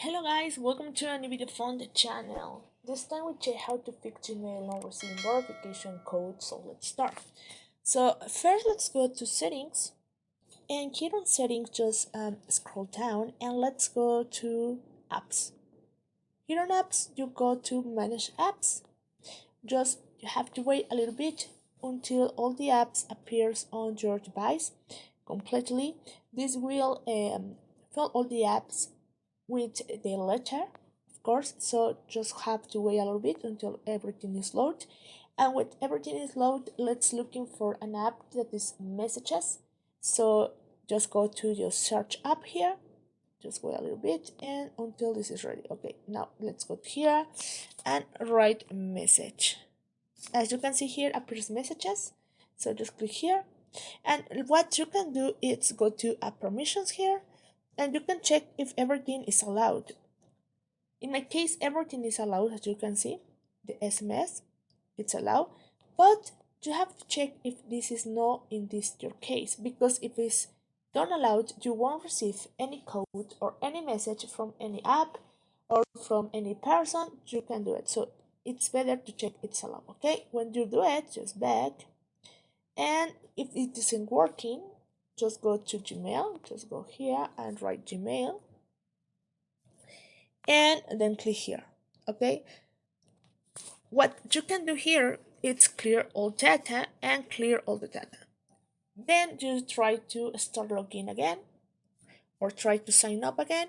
Hello guys, welcome to a new video from the channel. This time we check how to fix Gmail not receiving verification code, so let's start. So first let's go to settings, and here on settings just scroll down and let's go to apps. Here on apps you go to manage apps. Just you have to wait a little bit until all the apps appears on your device completely. This will fill all the apps with the letter, of course, so just have to wait a little bit until everything is loaded. And with everything is loaded, let's looking for an app that is messages. So just go to your search app here, just wait a little bit and until this is ready. Okay, now let's go here and write message. As you can see here appears messages, so just click here, and what you can do is go to app permissions here and you can check if everything is allowed. In my case, everything is allowed. As you can see, the SMS, it's allowed, but you have to check if this is not in this your case, because if it's not allowed, you won't receive any code or any message from any app or from any person. You can do it, so it's better to check it's allowed. Okay, when you do it, just back, and if it isn't working, just go to Gmail, just go here and write Gmail and then click here. Okay, what you can do here is clear all data and clear all the data. Then you try to start login again or try to sign up again,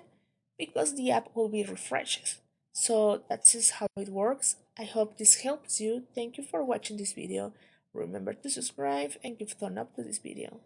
because the app will be refreshed. So that's just how it works. I hope this helps you. Thank you for watching this video. Remember to subscribe and give a thumb up to this video.